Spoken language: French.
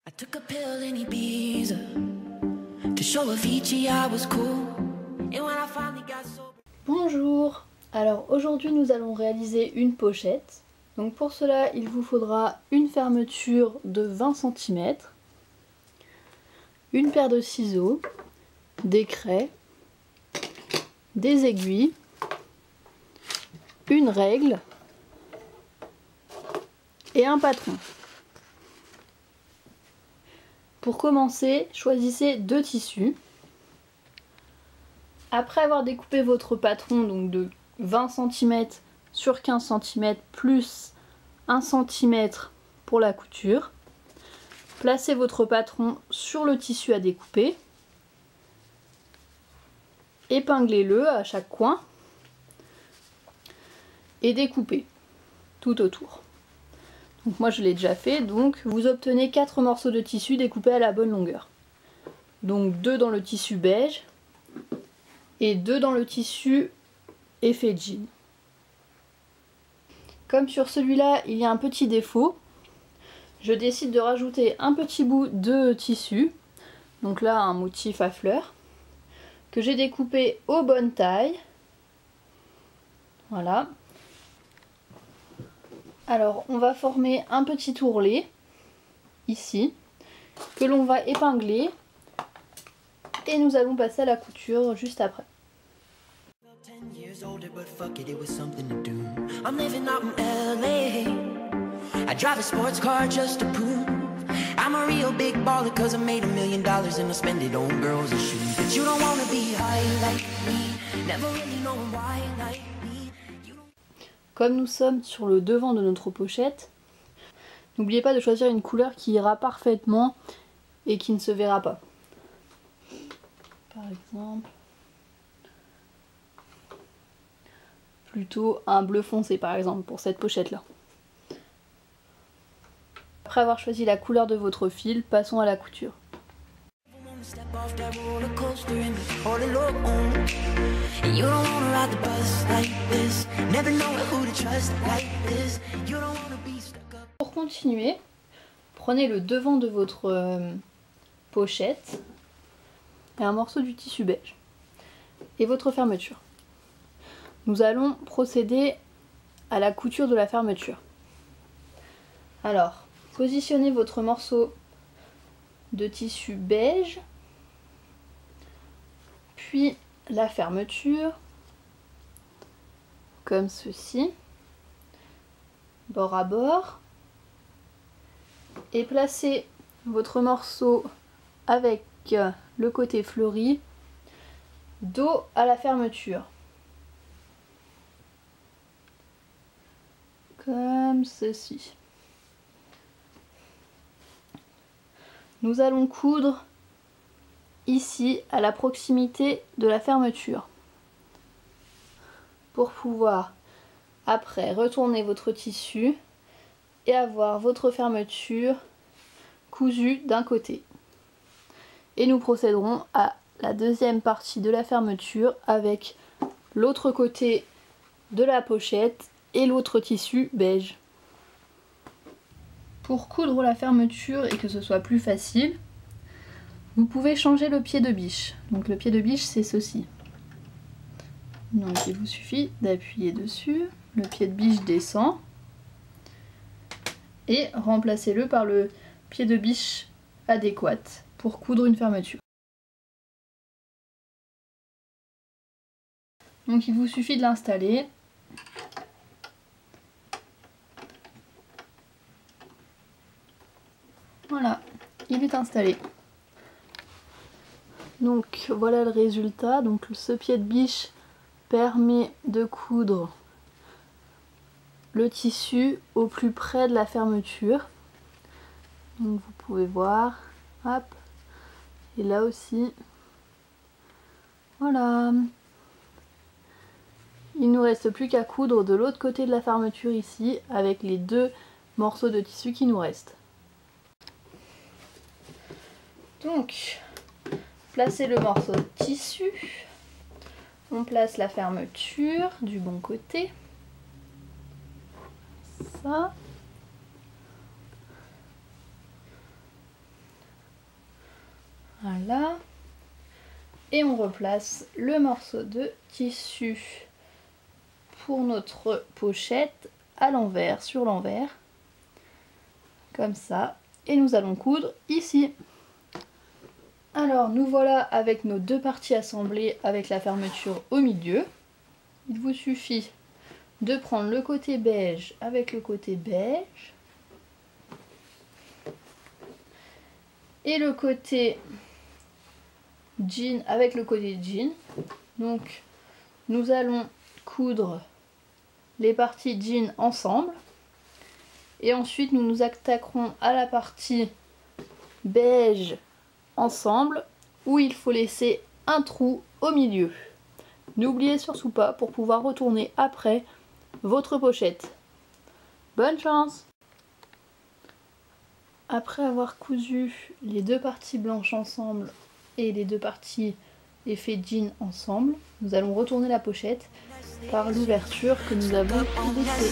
I took a pill in Ibiza to show Avicii I was cool. And when I finally got sober. Bonjour. Alors aujourd'hui nous allons réaliser une pochette. Donc pour cela il vous faudra une fermeture de 20 cm, une paire de ciseaux, des craies, des aiguilles, une règle et un patron. Pour commencer, choisissez deux tissus. Après avoir découpé votre patron donc de 20 cm sur 15 cm plus 1 cm pour la couture, placez votre patron sur le tissu à découper, épinglez-le à chaque coin et découpez tout autour. Donc moi je l'ai déjà fait, donc vous obtenez 4 morceaux de tissu découpés à la bonne longueur. Donc 2 dans le tissu beige et 2 dans le tissu effet jean. Comme sur celui-là il y a un petit défaut, je décide de rajouter un petit bout de tissu, donc là un motif à fleurs, que j'ai découpé aux bonnes tailles. Voilà. Alors on va former un petit ourlet ici que l'on va épingler et nous allons passer à la couture juste après. Comme nous sommes sur le devant de notre pochette, n'oubliez pas de choisir une couleur qui ira parfaitement et qui ne se verra pas. Par exemple, plutôt un bleu foncé par exemple pour cette pochette là. Après avoir choisi la couleur de votre fil, passons à la couture. Pour continuer, prenez le devant de votre pochette et un morceau du tissu beige et votre fermeture. Nous allons procéder à la couture de la fermeture. Alors, positionnez votre morceau de tissu beige, puis la fermeture, comme ceci, bord à bord, et placez votre morceau avec le côté fleuri, dos à la fermeture. Comme ceci. Nous allons coudre ici à la proximité de la fermeture pour pouvoir après retourner votre tissu et avoir votre fermeture cousue d'un côté. Et nous procéderons à la deuxième partie de la fermeture avec l'autre côté de la pochette et l'autre tissu beige. Pour coudre la fermeture et que ce soit plus facile, vous pouvez changer le pied de biche. Donc le pied de biche c'est ceci. Donc il vous suffit d'appuyer dessus, le pied de biche descend et remplacez-le par le pied de biche adéquat pour coudre une fermeture. Donc il vous suffit de l'installer. Voilà, il est installé. Donc voilà le résultat. Donc ce pied de biche permet de coudre le tissu au plus près de la fermeture. Donc vous pouvez voir, hop, et là aussi. Voilà. Il ne nous reste plus qu'à coudre de l'autre côté de la fermeture ici avec les deux morceaux de tissu qui nous restent. Donc, placez le morceau de tissu, on place la fermeture du bon côté, ça, Voilà. Et on replace le morceau de tissu pour notre pochette à l'envers, sur l'envers. Comme ça. Et nous allons coudre ici. Alors nous voilà avec nos deux parties assemblées avec la fermeture au milieu. Il vous suffit de prendre le côté beige avec le côté beige. Et le côté jean avec le côté jean. Donc nous allons coudre les parties jean ensemble. Et ensuite nous nous attaquerons à la partie beige ensemble où il faut laisser un trou au milieu. N'oubliez surtout pas pour pouvoir retourner après votre pochette. Bonne chance! Après avoir cousu les deux parties blanches ensemble et les deux parties effet jean ensemble, nous allons retourner la pochette par l'ouverture que nous avons laissée.